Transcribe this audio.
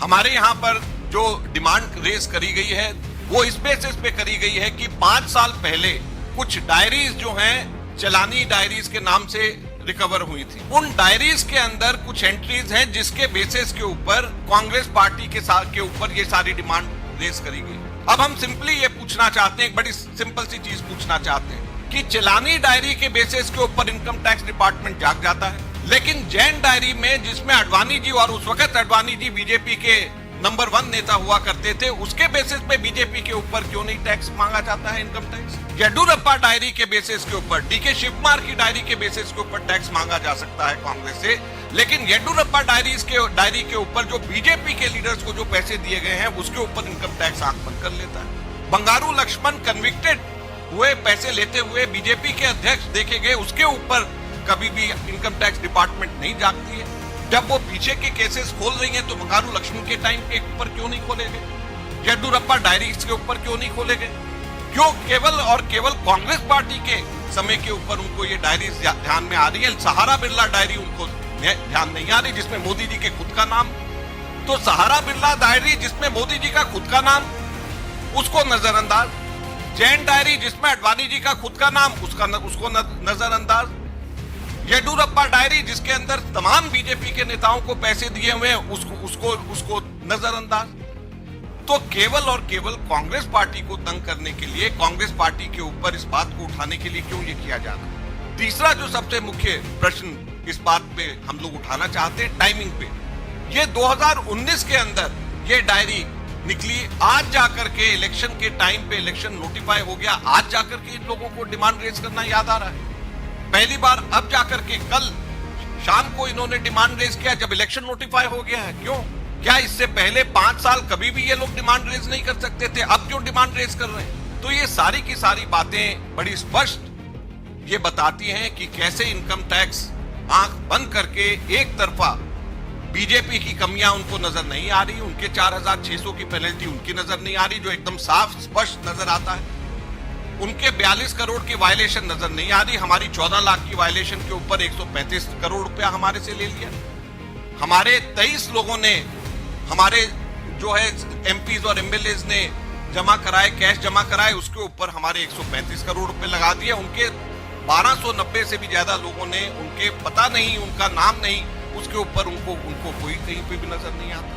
हमारे यहाँ पर जो डिमांड रेज करी गई है वो इस बेसिस पे करी गई है कि 5 साल पहले कुछ डायरीज जो हैं चलानी डायरीज के नाम से रिकवर हुई थी। उन डायरीज के अंदर कुछ एंट्रीज हैं जिसके बेसिस के ऊपर कांग्रेस पार्टी के साथ के ऊपर ये सारी डिमांड रेज करी गई। अब हम सिंपली ये पूछना चाहते हैं, एक बड़ी सिंपल सी चीज पूछना चाहते हैं कि चलानी डायरी के बेसिस के ऊपर इनकम टैक्स डिपार्टमेंट जाग जाता है, लेकिन जैन डायरी में जिसमें अडवाणी जी और उस वक्त अडवाणी जी बीजेपी के नंबर 1 नेता हुआ करते थे, उसके बेसिस पे बीजेपी के ऊपर क्यों नहीं टैक्स मांगा जाता है, इनकम टैक्स? येडुरप्पा डायरी के बेसिस के ऊपर, डीके शिवकुमार की डायरी के बेसिस के ऊपर टैक्स मांगा जा सकता है कांग्रेस से, लेकिन येडुरप्पा डायरी के ऊपर जो बीजेपी के लीडर्स को जो पैसे दिए गए हैं उसके ऊपर इनकम टैक्स आंख बंद कर लेता है। बंगारू लक्ष्मण कन्विक्टेड हुए, पैसे लेते हुए बीजेपी के अध्यक्ष देखे गए, उसके ऊपर कभी भी इनकम टैक्स डिपार्टमेंट नहीं जागती है। जब वो पीछे के केसेस खोल रही हैं तो बंगारू लक्ष्मण के टाइम के ऊपर क्यों नहीं खोले गए? येडुरप्पा डायरी के ऊपर क्यों नहीं खोले गए? क्यों केवल और केवल कांग्रेस पार्टी के समय के ऊपर उनको ये डायरी ध्यान में आ रही है? सहारा बिरला डायरी उनको ध्यान नहीं आ रही जिसमें मोदी जी के खुद का नाम, तो सहारा बिरला डायरी जिसमें मोदी जी का खुद का नाम उसको नजरअंदाज, जैन डायरी जिसमें अडवाणी जी का खुद का नाम उसको नजरअंदाज, येडुरप्पा डायरी जिसके अंदर तमाम बीजेपी के नेताओं को पैसे दिए हुए हैं उसको नजरअंदाज। तो केवल और केवल कांग्रेस पार्टी को तंग करने के लिए, कांग्रेस पार्टी के ऊपर इस बात को उठाने के लिए क्यों ये किया जा रहा है? तीसरा जो सबसे मुख्य प्रश्न इस बात पे हम लोग उठाना चाहते हैं, टाइमिंग पे। ये 2019 के अंदर ये डायरी निकली, आज जाकर के इलेक्शन के टाइम पे इलेक्शन नोटिफाई हो गया, आज जाकर के इन लोगों को डिमांड रेज करना याद आ रहा है। पहली बार अब जाकर के कल शाम को इन्होंने डिमांड रेज किया जब इलेक्शन नोटिफाई हो गया है। क्यों? क्या इससे पहले 5 साल कभी भी ये लोग डिमांड रेज नहीं कर सकते थे? अब क्यों डिमांड रेज कर रहे हैं? तो ये सारी की सारी बातें बड़ी स्पष्ट ये बताती हैं कि कैसे इनकम टैक्स आंख बंद करके एक तरफा बीजेपी की कमियां उनको नजर नहीं आ रही, उनके 4600 की पेनल्टी उनकी नजर नहीं आ रही जो एकदम साफ स्पष्ट नजर आता है, उनके 42 करोड़ की वायलेशन नजर नहीं आ रही, हमारी 14 लाख की वायलेशन के ऊपर 135 करोड़ रुपया हमारे से ले लिया, हमारे 23 लोगों ने, हमारे जो है एमपीज और एमएलएज ने जमा कराए, कैश जमा कराए, उसके ऊपर हमारे 135 करोड़ रुपए लगा दिए, उनके 1290 से भी ज्यादा लोगों ने, उनके पता नहीं, उनका नाम नहीं, उसके ऊपर उनको कोई कहीं पे भी नजर नहीं आता।